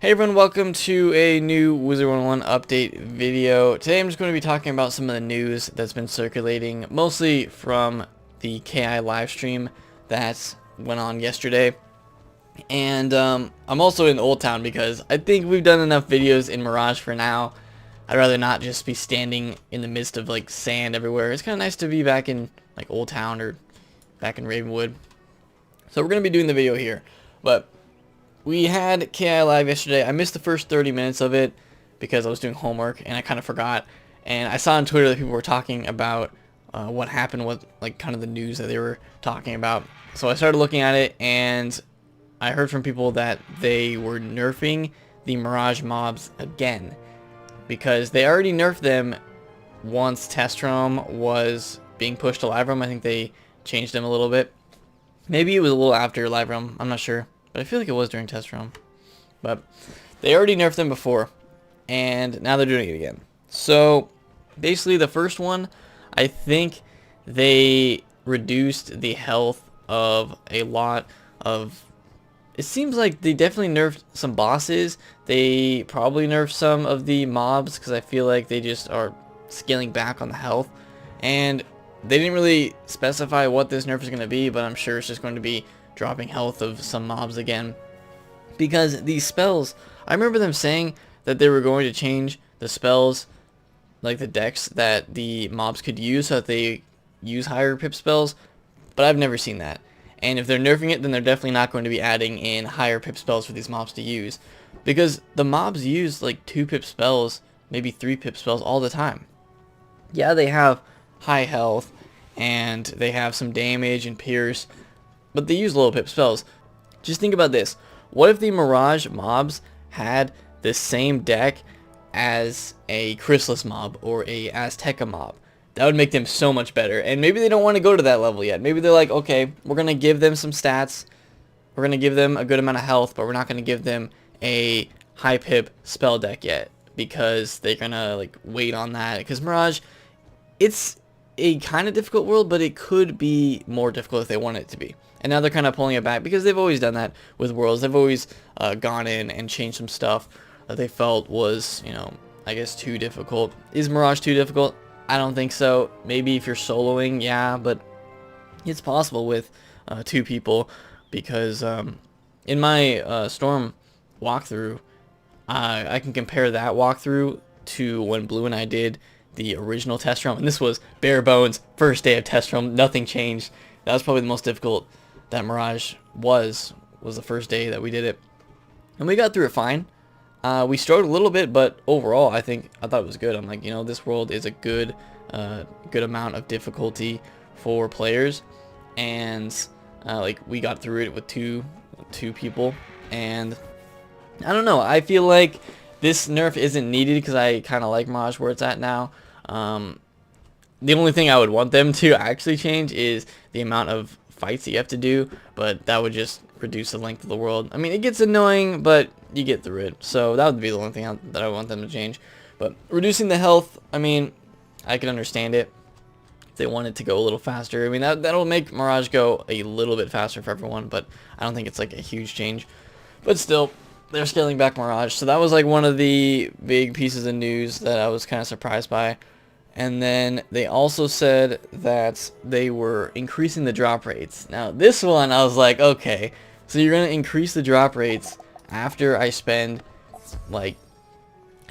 Hey everyone, welcome to a new Wizard101 update video. Today I'm just going to be talking about some of the news that's been circulating, mostly from the KI live stream that went on yesterday. And I'm also in Old Town because I think we've done enough videos in Mirage for now. I'd rather not just be standing in the midst of like sand everywhere. It's kind of nice to be back in like Old Town or back in Ravenwood. So we're going to be doing the video here, but we had KI Live yesterday. I missed the first 30 minutes of it because I was doing homework and I kind of forgot. And I saw on Twitter that people were talking about what happened with like kind of the news that they were talking about. So I started looking at it and I heard from people that they were nerfing the Mirage mobs again because they already nerfed them once Test Roam was being pushed to Live Roam. I think they changed them a little bit. Maybe it was a little after Live Roam. I'm not sure. But I feel like it was during Test Roam. But they already nerfed them before. And now they're doing it again. So basically the first one, I think they reduced the health of a lot of... It seems like they definitely nerfed some bosses. They probably nerfed some of the mobs because I feel like they just are scaling back on the health. And they didn't really specify what this nerf is going to be, but I'm sure it's just going to be dropping health of some mobs again, because these spells, I remember them saying that they were going to change the spells, like the decks that the mobs could use so that they use higher pip spells, but I've never seen that. And if they're nerfing it, then they're definitely not going to be adding in higher pip spells for these mobs to use, because the mobs use like 2 pip spells, maybe 3 pip spells all the time. Yeah, they have high health and they have some damage and pierce, but they use low pip spells. Just think about this. What if the Mirage mobs had the same deck as a Chrysalis mob or a Azteca mob? That would make them so much better. And maybe they don't want to go to that level yet. Maybe they're like, okay, we're going to give them some stats. We're going to give them a good amount of health, but we're not going to give them a high pip spell deck yet, because they're going to like wait on that. Because Mirage, it's a kind of difficult world, but it could be more difficult if they want it to be. And now they're kind of pulling it back because they've always done that with worlds. They've always gone in and changed some stuff that they felt was, you know, I guess too difficult. Is Mirage too difficult? I don't think so. Maybe if you're soloing, yeah, but it's possible with 2 people, because in my Storm walkthrough, I can compare that walkthrough to when Blue and I did the original Test Roam, and this was bare bones, first day of Test Roam, nothing changed. That was probably the most difficult that Mirage was the first day that we did it, and we got through it fine. We struggled a little bit, but overall I thought it was good. I'm like, you know, this world is a good amount of difficulty for players, and like we got through it with two people, and I don't know, I feel like this nerf isn't needed because I kind of like Mirage where it's at now. The only thing I would want them to actually change is the amount of fights that you have to do, but that would just reduce the length of the world. I mean, it gets annoying, but you get through it. So that would be the only thing that I want them to change. But reducing the health, I mean, I can understand it if they want it to go a little faster. I mean, that'll make Mirage go a little bit faster for everyone, but I don't think it's like a huge change. But still, they're scaling back Mirage, so that was like one of the big pieces of news that I was kind of surprised by. And then they also said that they were increasing the drop rates. Now this one I was like, okay, so you're gonna increase the drop rates after I spend like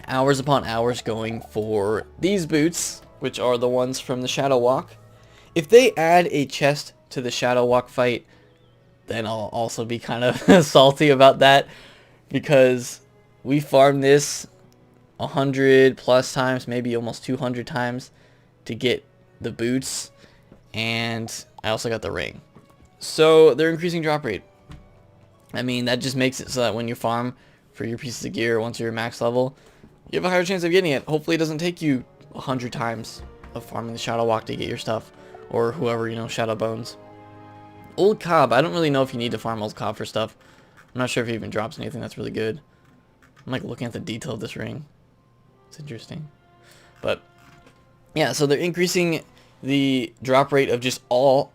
hours upon hours going for these boots, which are the ones from the Shadow Walk. If they add a chest to the Shadow Walk fight, then I'll also be kind of salty about that, because we farmed this 100 plus times, maybe almost 200 times to get the boots, and I also got the ring. So they're increasing drop rate. I mean, that just makes it so that when you farm for your pieces of gear, once you're max level, you have a higher chance of getting it. Hopefully it doesn't take you 100 times of farming the Shadow Walk to get your stuff, or whoever, you know, Shadow Bones. Old Cob, I don't really know if you need to farm Old Cob for stuff. I'm not sure if it even drops anything that's really good. I'm like looking at the detail of this ring. It's interesting. But yeah, so they're increasing the drop rate of just all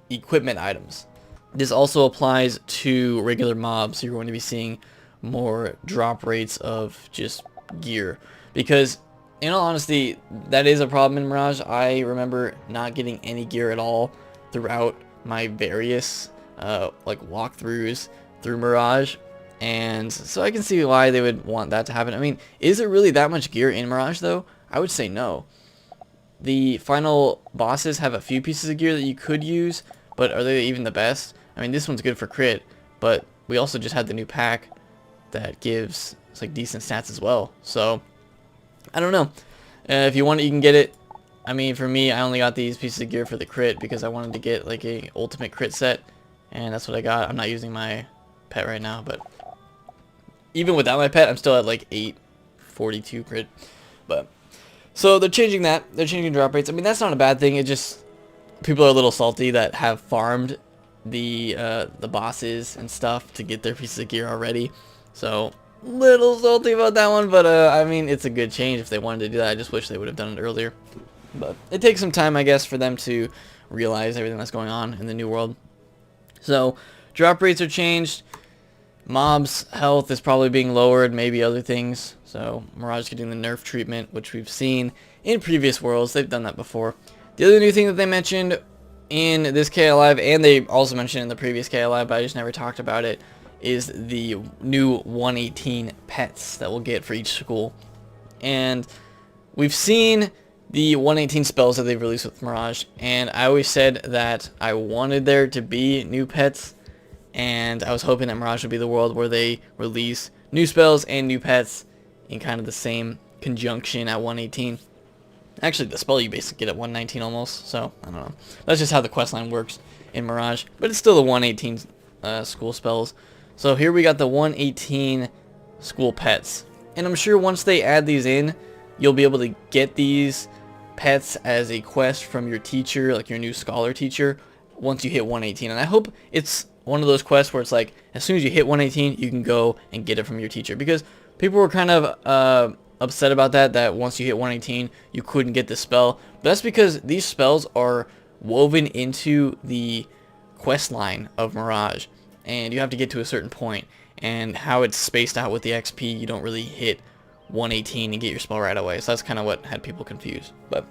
equipment items. This also applies to regular mobs. You're going to be seeing more drop rates of just gear, because in all honesty, that is a problem in Mirage. I remember not getting any gear at all throughout my various like walkthroughs through Mirage, and so I can see why they would want that to happen. I mean, is it really that much gear in Mirage though? I would say no. The final bosses have a few pieces of gear that you could use, but are they even the best? I mean, this one's good for crit, but we also just had the new pack that gives like decent stats as well. So I don't know. If you want it, you can get it. I mean, for me, I only got these pieces of gear for the crit because I wanted to get like a ultimate crit set, and that's what I got. I'm not using my pet right now, but even without my pet, I'm still at like 842 crit. But so they're changing that. They're changing drop rates. I mean, that's not a bad thing. It just, people are a little salty that have farmed the bosses and stuff to get their pieces of gear already. So little salty about that one, but I mean, it's a good change if they wanted to do that. I just wish they would have done it earlier. But it takes some time, I guess, for them to realize everything that's going on in the new world. So drop rates are changed. Mobs' health is probably being lowered, maybe other things. So Mirage getting the nerf treatment, which we've seen in previous worlds. They've done that before. The other new thing that they mentioned in this KI Live, and they also mentioned in the previous KI Live, but I just never talked about it, is the new 118 pets that we'll get for each school. And we've seen the 118 spells that they've released with Mirage, and I always said that I wanted there to be new pets, and I was hoping that Mirage would be the world where they release new spells and new pets in kind of the same conjunction at 118. Actually, the spell you basically get at 119 almost, so I don't know. That's just how the questline works in Mirage, but it's still the 118 school spells. So here we got the 118 school pets, and I'm sure once they add these in, you'll be able to get these pets as a quest from your teacher, like your new scholar teacher, once you hit 118. And I hope it's one of those quests where it's like, as soon as you hit 118, you can go and get it from your teacher, because people were kind of upset about that once you hit 118, you couldn't get the spell. But that's because these spells are woven into the quest line of Mirage, and you have to get to a certain point, and how it's spaced out with the XP, you don't really hit 118 and get your spell right away. So that's kind of what had people confused. But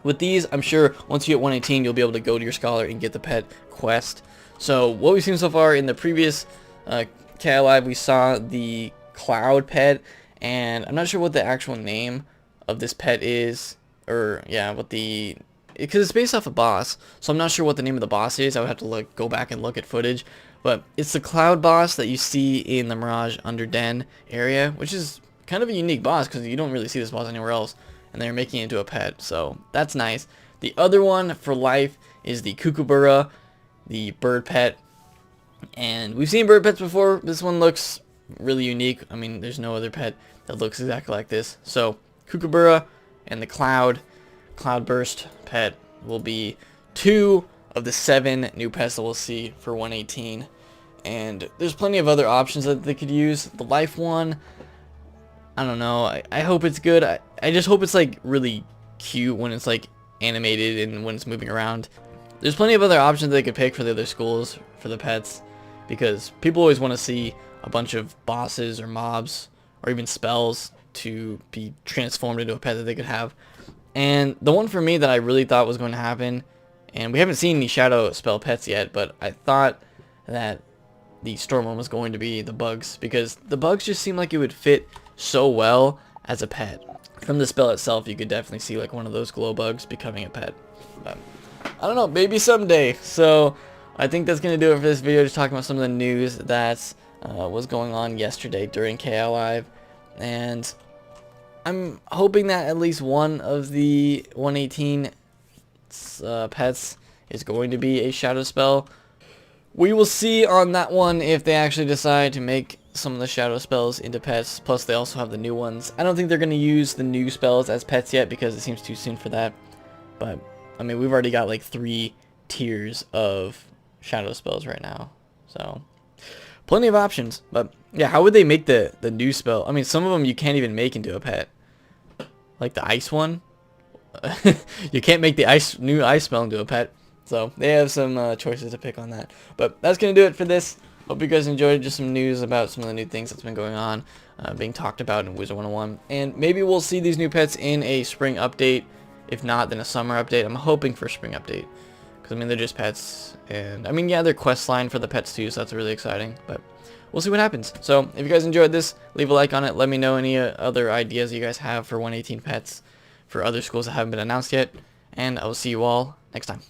with these, I'm sure once you hit 118, you'll be able to go to your scholar and get the pet quest. So what we've seen so far in the previous KI Live, we saw the Cloud pet, and I'm not sure what the actual name of this pet is, or yeah, what the, because it's based off a boss, so I'm not sure what the name of the boss is. I would have to go back and look at footage, but it's the Cloud boss that you see in the Mirage Under Den area, which is kind of a unique boss because you don't really see this boss anywhere else, and they're making it into a pet, so that's nice. The other one for life is the Kookaburra, the bird pet, and we've seen bird pets before. This one looks really unique. I mean, there's no other pet that looks exactly like this. So Kookaburra and the Cloudburst pet will be 2 of the 7 new pets that we'll see for 118. And there's plenty of other options that they could use. The life one, I don't know. I hope it's good. I just hope it's like really cute when it's like animated and when it's moving around. There's plenty of other options they could pick for the other schools for the pets, because people always want to see a bunch of bosses or mobs or even spells to be transformed into a pet that they could have. And the one for me that I really thought was going to happen, and we haven't seen any shadow spell pets yet, but I thought that the storm one was going to be the bugs, because the bugs just seem like it would fit so well as a pet. From the spell itself, you could definitely see like one of those glow bugs becoming a pet. But I don't know, maybe someday. So I think that's going to do it for this video, just talking about some of the news that was going on yesterday during KI Live. And I'm hoping that at least one of the 118 pets is going to be a shadow spell. We will see on that one if they actually decide to make some of the shadow spells into pets. Plus they also have the new ones. I don't think they're going to use the new spells as pets yet because it seems too soon for that. But I mean, we've already got like 3 tiers of shadow spells right now, so plenty of options. But yeah, how would they make the new spell? I mean, some of them you can't even make into a pet, like the ice one. You can't make the new ice spell into a pet, so they have some choices to pick on that. But that's gonna do it for this Hope you guys enjoyed. Just some news about some of the new things that's been going on, being talked about in Wizard101. And maybe we'll see these new pets in a spring update. If not, then a summer update. I'm hoping for a spring update. Because, I mean, they're just pets. And, I mean, yeah, they're quest line for the pets too, so that's really exciting. But we'll see what happens. So, if you guys enjoyed this, leave a like on it. Let me know any other ideas you guys have for 118 pets for other schools that haven't been announced yet. And I will see you all next time.